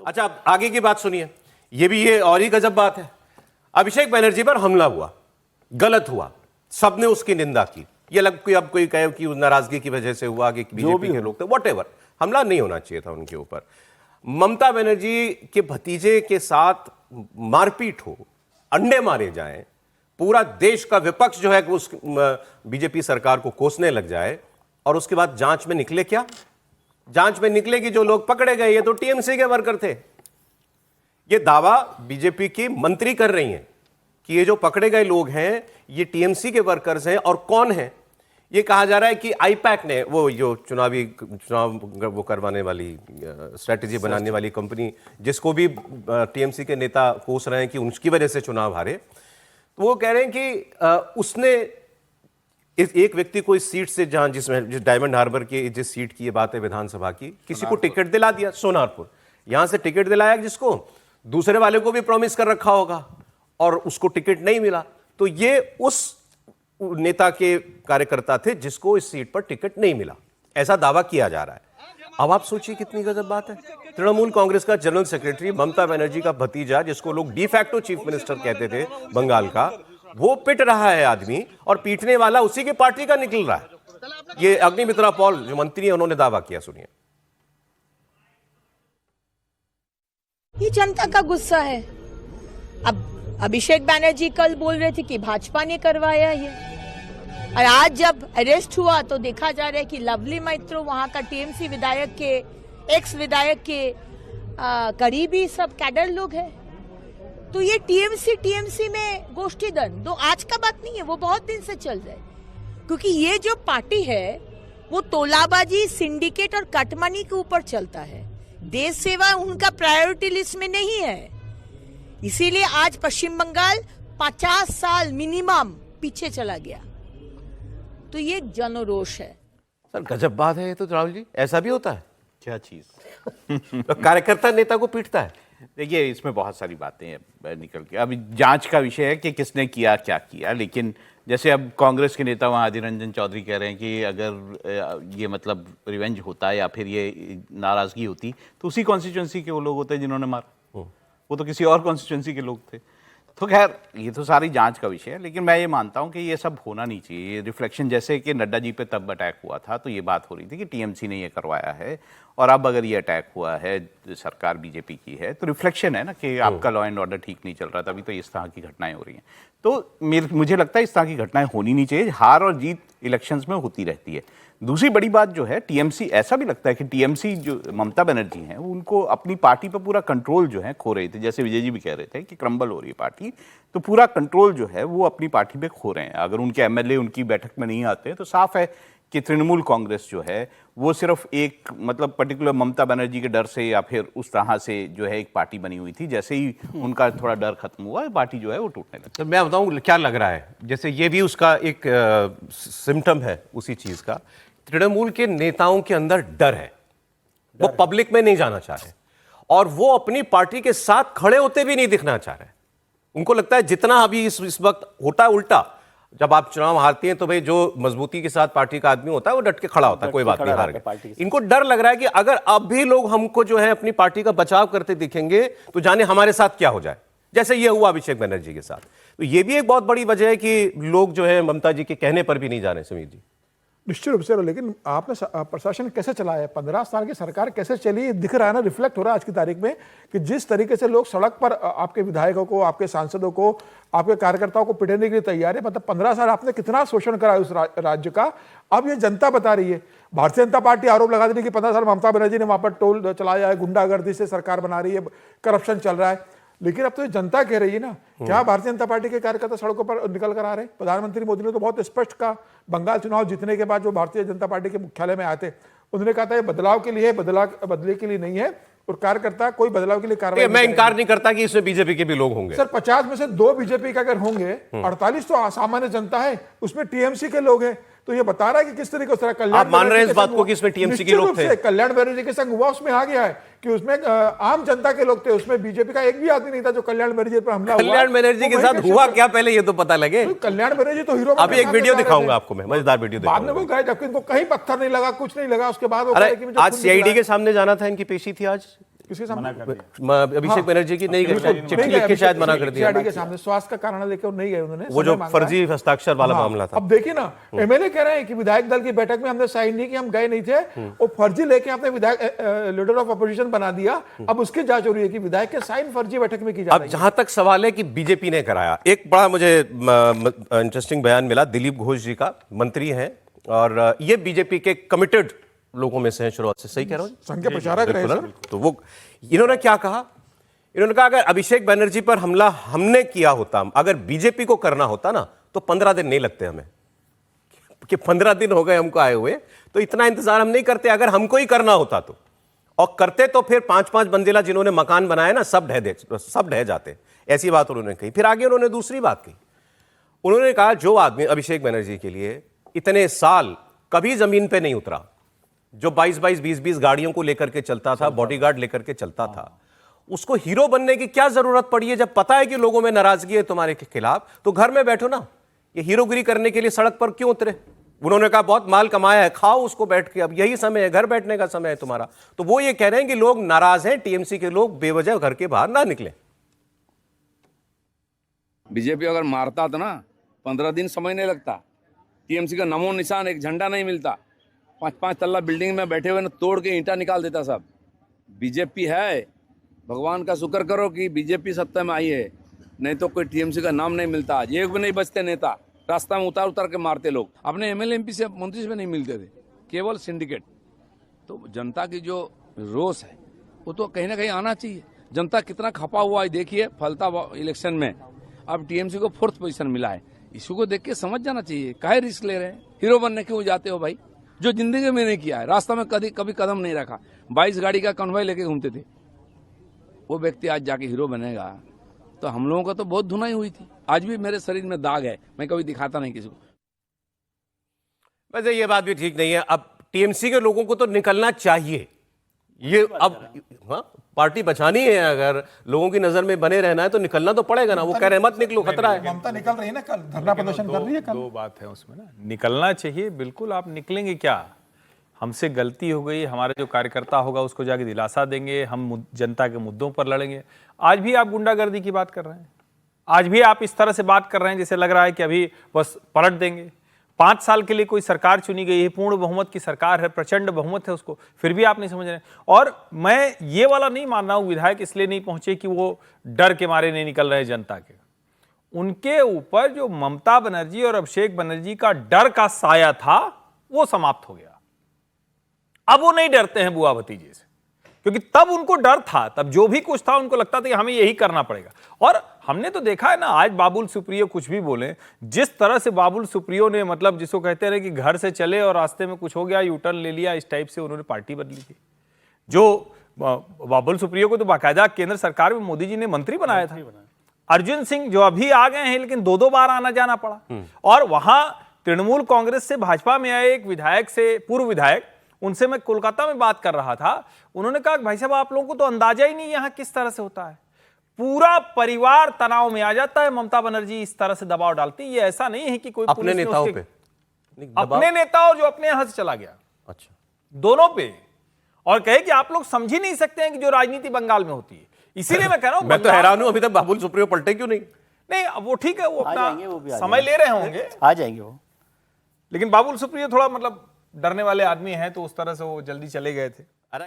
अच्छा, अब आगे की बात सुनिए, ये और ही गजब बात है। अभिषेक बनर्जी पर हमला हुआ, गलत हुआ, सबने उसकी निंदा की। ये लग कोई अब कोई कहे कि नाराजगी की वजह से हुआ कि बीजेपी के लोग थे, व्हाटएवर, हमला नहीं होना चाहिए था उनके ऊपर। ममता बनर्जी के भतीजे के साथ मारपीट हो, अंडे मारे जाएं, पूरा देश का विपक्ष जो है कि उस बीजेपी सरकार को कोसने लग जाए, और उसके बाद जांच में निकले क्या? जांच में निकले कि जो लोग पकड़े गए ये तो टीएमसी के वर्कर थे। ये दावा बीजेपी की मंत्री कर रही हैं कि ये जो पकड़े गए लोग हैं ये टीएमसी के वर्कर्स हैं। और कौन है? ये कहा जा रहा है कि आईपैक ने, वो जो चुनाव वो करवाने वाली स्ट्रेटेजी बनाने वाली कंपनी, जिसको भी टीएमसी के नेता कोस रहे हैं कि उसकी वजह से चुनाव हारे, तो वो कह रहे हैं कि उसने एक व्यक्ति को इस सीट से, जहां जिस डायमंड हार्बर की जिस सीट की ये बात है विधानसभा की, किसी को टिकट दिला दिया, सोनारपुर, यहां से टिकट दिलाया, जिसको दूसरे वाले को भी प्रॉमिस कर रखा होगा और उसको टिकट नहीं मिला। तो ये उस नेता के कार्यकर्ता थे जिसको इस सीट पर टिकट नहीं मिला, ऐसा दावा किया जा रहा है। अब आप सोचिए कितनी गजब बात है। तृणमूल कांग्रेस का जनरल सेक्रेटरी, ममता बनर्जी का भतीजा, जिसको लोग डिफैक्टो चीफ मिनिस्टर कहते थे बंगाल का, वो पिट रहा है आदमी, और पीटने वाला उसी की पार्टी का निकल रहा है। ये अग्निमित्रा पॉल जो मंत्री है, उन्होंने दावा किया, सुनिए। ये जनता का गुस्सा है। अब अभिषेक बैनर्जी कल बोल रहे थे कि भाजपा ने करवाया ये, और आज जब अरेस्ट हुआ तो देखा जा रहा है कि लवली मैत्रो, वहां का टीएमसी विधायक के, एक्स विधायक के करीबी सब कैडर लोग हैं। तो ये टीएमसी में गोष्ठी दंड तो आज का बात नहीं है, वो बहुत दिन से चल रहा है। क्योंकि ये जो पार्टी है वो तोलाबाजी, सिंडिकेट और कटमनी के ऊपर चलता है। देश सेवा उनका प्रायोरिटी लिस्ट में नहीं है। इसीलिए आज पश्चिम बंगाल 50 साल मिनिमम पीछे चला गया। तो ये जनरोष है। सर गजब बात है ये तो, राहुल जी, ऐसा भी होता है? क्या चीज? तो कार्यकर्ता नेता को पीटता है? देखिए, इसमें बहुत सारी बातें हैं निकल के। अभी जांच का विषय है कि किसने किया, क्या किया। लेकिन जैसे अब कांग्रेस के नेता वहाँ अधीर रंजन चौधरी कह रहे हैं कि अगर ये मतलब रिवेंज होता या फिर ये नाराजगी होती तो उसी कॉन्स्टिट्यूंसी के वो लोग होते जिन्होंने मारा, वो तो किसी और कॉन्स्टिट्यूंसी के लोग थे। तो खैर ये तो सारी जांच का विषय है। लेकिन मैं ये मानता हूँ कि ये सब होना नहीं चाहिए। ये रिफ्लेक्शन, जैसे कि नड्डा जी पे तब अटैक हुआ था तो ये बात हो रही थी कि टीएमसी ने ये करवाया है, और अब अगर ये अटैक हुआ है, सरकार बीजेपी की है, तो रिफ्लेक्शन है ना कि आपका लॉ एंड ऑर्डर ठीक नहीं चल रहा, तभी तो इस तरह की घटनाएं हो रही हैं। तो मुझे लगता है इस तरह की घटनाएं होनी नहीं चाहिए। हार और जीत इलेक्शंस में होती रहती है। दूसरी बड़ी बात जो है, टीएमसी, ऐसा भी लगता है कि टीएमसी जो ममता बनर्जी हैं, उनको अपनी पार्टी पर पूरा कंट्रोल जो है खो रहे थे। जैसे विजय जी भी कह रहे थे कि क्रम्बल हो रही है पार्टी, तो पूरा कंट्रोल जो है वो अपनी पार्टी पे खो रहे हैं। अगर उनके एमएलए उनकी बैठक में नहीं आते तो साफ है कि तृणमूल कांग्रेस जो है वो सिर्फ एक मतलब पर्टिकुलर ममता बनर्जी के डर से या फिर उस तरह से जो है एक पार्टी बनी हुई थी। जैसे ही उनका थोड़ा डर खत्म हुआ, पार्टी जो है वो टूटने लगी। तो मैं बताऊं क्या लग रहा है, जैसे ये भी उसका एक सिम्टम है उसी चीज का। तृणमूल के नेताओं के अंदर डर है, वो पब्लिक में नहीं जाना चाह रहे, और वो अपनी पार्टी के साथ खड़े होते भी नहीं दिखना चाह रहे। उनको लगता है जितना अभी इस वक्त होता है उल्टा, जब आप चुनाव हारते हैं तो भाई जो मजबूती के साथ पार्टी का आदमी होता है वो डट के खड़ा होता है, कोई बात नहीं, हार गए। इनको डर लग रहा है कि अगर अब भी लोग हमको जो है अपनी पार्टी का बचाव करते दिखेंगे तो जाने हमारे साथ क्या हो जाए, जैसे ये हुआ अभिषेक बनर्जी के साथ। तो ये भी एक बहुत बड़ी वजह है कि लोग जो है ममता जी के कहने पर भी नहीं जा रहे। समीर जी, निश्चित रूप से। लेकिन आपने प्रशासन कैसे चलाया, 15 साल की सरकार कैसे चली, दिख रहा है ना, रिफ्लेक्ट हो रहा है आज की तारीख में कि जिस तरीके से लोग सड़क पर आपके विधायकों को, आपके सांसदों को, आपके कार्यकर्ताओं को पिटने के लिए तैयार है। मतलब 15 साल आपने कितना शोषण करा है उस राज्य का, अब ये जनता बता रही है। भारतीय जनता पार्टी आरोप लगा रही है कि 15 साल ममता बनर्जी ने वहां पर टोल चलाया है, गुंडागर्दी से सरकार बना रही है, करप्शन चल रहा है। लेकिन अब तो जनता कह रही है ना, क्या भारतीय जनता पार्टी के कार्यकर्ता सड़कों पर निकल कर आ रहे हैं? प्रधानमंत्री मोदी ने तो बहुत स्पष्ट कहा, बंगाल चुनाव जीतने के बाद जो भारतीय जनता पार्टी के मुख्यालय में आए थे, उन्होंने कहा था ये बदलाव के लिए, बदले के लिए नहीं है, और कार्यकर्ता कोई बदलाव के लिए कार्रवाई। मैं इनकार नहीं करता कि इसमें बीजेपी के भी लोग होंगे। सर 50 में से 2 बीजेपी का अगर होंगे, 48 तो सामान्य जनता है, उसमें टीएमसी के लोग हैं। तो ये बता रहा है कि किस तरीके से कल्याण, आप मान रहे हैं इस बात को कि इसमें टीएमसी के लोग थे? कल्याण बनर्जी के संग हुआ, उसमें आ गया है कि उसमें आम जनता के लोग थे, उसमें बीजेपी का एक भी आदमी नहीं था जो कल्याण बनर्जी पर हमला हुआ। कल्याण बनर्जी के साथ हुआ क्या पहले ये तो पता लगे। कल्याण बनर्जी तो हीरो। अभी एक वीडियो दिखाऊंगा आपको, मैं मजेदार वीडियो बाद में वो गए जबकि इनको कहीं पत्थर नहीं लगा, कुछ नहीं लगा। उसके बाद आज सीआईडी के सामने जाना था, इनकी पेशी थी आज, किसके सामने? अभिषेक बनर्जी की नहीं गए, चिट्ठी लिख के शायद मना कर दिया CID के सामने स्वास्थ्य का कारण लेकर वो नहीं गए उन्होंने, वो जो समय मांगा। फर्जी हस्ताक्षर वाला मामला था। अब देखिए ना, MLA कह रहे हैं कि विधायक दल की बैठक में हमने साइन नहीं की, हम गए नहीं थे, वो फर्जी लेके आपने विधायक लीडर ऑफ अपोजिशन बना दिया। अब उसकी जांच हो रही है कि विधायक के साइन फर्जी बैठक में की जा अब रही है। जहां तक सवाल है कि बीजेपी ने कराया, एक बड़ा मुझे इंटरेस्टिंग बयान मिला दिलीप घोष जी का, मंत्री हैं और ये बीजेपी के कमिटेड लोगों में से हैं शुरुआत से, सही कह रहा हूं? संघ के प्रचारक रहे सर। तो वो इन्होंने क्या कहा, इन्होंने कहा अगर अभिषेक बनर्जी पर हमला हमने किया होता, अगर बीजेपी को करना होता ना, तो 15 दिन नहीं लगते हमें, कि 15 दिन हो गए हमको आए हुए, तो इतना इंतजार हम नहीं करते। अगर हमको ही करना होता तो, और करते तो फिर 5-5 मंजिला जिन्होंने मकान बनाए ना, सब ढह जाते। ऐसी बात उन्होंने कही। फिर आगे उन्होंने दूसरी बात कही, उन्होंने कहा जो आदमी अभिषेक बनर्जी के लिए इतने साल कभी जमीन पे नहीं उतरा, जो 22-22, 20-20 गाड़ियों को लेकर के चलता था, बॉडीगार्ड लेकर के चलता था, उसको हीरो बनने की क्या जरूरत पड़ी है? जब पता है कि लोगों में नाराजगी है तुम्हारे के खिलाफ, तो घर में बैठो ना, ये हीरोगिरी करने के लिए सड़क पर क्यों उतरे? उन्होंने कहा बहुत माल कमाया है, खाओ उसको बैठ के, अब यही समय है, घर बैठने का समय है तुम्हारा। तो वो ये कह रहे हैं कि लोग नाराज हैं, टीएमसी के लोग बेवजह घर के बाहर ना निकले। बीजेपी अगर मारता तो ना 15 दिन समय नहीं लगता। टीएमसी का नमो निशान, एक झंडा नहीं मिलता। 5-5 तल्ला बिल्डिंग में बैठे हुए ना, तोड़ के ईंटा निकाल देता सब। बीजेपी है, भगवान का शुक्र करो कि बीजेपी सत्ता में आई है, नहीं तो कोई टीएमसी का नाम नहीं मिलता। आज एक भी नहीं बचते नेता, रास्ता में उतार के मारते लोग। अपने MLA MP से, मंत्री से नहीं मिलते थे, केवल सिंडिकेट। तो जनता की जो रोष है वो तो कहीं ना कहीं आना चाहिए। जनता कितना खपा हुआ है देखिए, फलता इलेक्शन में अब टीएमसी को 4th पोजीशन मिला है। इशू को देख के समझ जाना चाहिए, काहे रिस्क ले रहे हैं? हीरो बनने क्यों जाते हो भाई, जो जिंदगी में नहीं किया है, रास्ता में कभी कदम नहीं रखा, 22 गाड़ी का कन्वॉय लेके घूमते थे, वो व्यक्ति आज जाके हीरो बनेगा? तो हम लोगों का तो बहुत धुनाई हुई थी। आज भी मेरे शरीर में दाग है, मैं कभी दिखाता नहीं किसी को। वैसे ये बात भी ठीक नहीं है। अब टीएमसी के लोगों को तो निकलना चाहिए, ये अब हाँ, पार्टी बचानी है, अगर लोगों की नजर में बने रहना है तो निकलना तो पड़ेगा ना। वो कह रहे मत निकलो, खतरा है। ममता निकल रही है ना, कल धरना प्रदर्शन कर रही है कल। दो बात है उसमें ना, निकलना चाहिए बिल्कुल। आप निकलेंगे क्या? हमसे गलती हो गई, हमारे जो कार्यकर्ता होगा उसको जाके दिलासा देंगे, हम जनता के मुद्दों पर लड़ेंगे। आज भी आप गुंडागर्दी की बात कर रहे हैं, आज भी आप इस तरह से बात कर रहे हैं जैसे लग रहा है कि अभी बस पलट देंगे। 5 साल के लिए कोई सरकार चुनी गई है, पूर्ण बहुमत की सरकार है, प्रचंड बहुमत है उसको, फिर भी आप नहीं समझ रहे। और मैं ये वाला नहीं मान रहा हूँ विधायक इसलिए नहीं पहुंचे कि वो डर के मारे नहीं निकल रहे जनता के। उनके ऊपर जो ममता बनर्जी और अभिषेक बनर्जी का डर का साया था वो समाप्त हो गया। अब वो नहीं डरते हैं बुआ भतीजे से, क्योंकि तब उनको डर था, तब जो भी कुछ था उनको लगता था कि हमें यही करना पड़ेगा। और हमने तो देखा है ना, आज बाबुल सुप्रियो कुछ भी बोले, जिस तरह से बाबुल सुप्रियो ने मतलब जिसको कहते रहे कि घर से चले और रास्ते में कुछ हो गया, यू टर्न ले लिया, इस टाइप से उन्होंने पार्टी बदली थी। जो बाबुल सुप्रियो को तो बाकायदा केंद्र सरकार में मोदी जी ने मंत्री बनाया था। अर्जुन सिंह जो अभी आ गए हैं, लेकिन 2-2 बार आना जाना पड़ा। और वहां तृणमूल कांग्रेस से भाजपा में आए एक विधायक से, पूर्व विधायक, उनसे मैं कोलकाता में बात कर रहा था, उन्होंने कहा भाई साहब आप लोगों को तो अंदाजा ही नहीं यहां किस तरह से होता है, पूरा परिवार तनाव में आ जाता है, ममता बनर्जी इस तरह से दबाव डालती है। ये ऐसा नहीं है कि कोई अपने नेताओं पे, अपने नेता और जो अपने यहां से चला गया, अच्छा, दोनों पे। और कहे कि आप लोग समझ ही नहीं सकते हैं कि जो राजनीति बंगाल में होती है। इसीलिए मैं कह रहा हूं, मैं तो हैरान हूं अभी तक बाबुल सुप्रियो पलटे क्यों नहीं। नहीं वो ठीक है, वो अपना वो भी समय ले रहे होंगे, आ जाएंगे वो। लेकिन बाबुल सुप्रियो थोड़ा मतलब डरने वाले आदमी हैं, तो उस तरह से वो जल्दी चले गए थे। अरे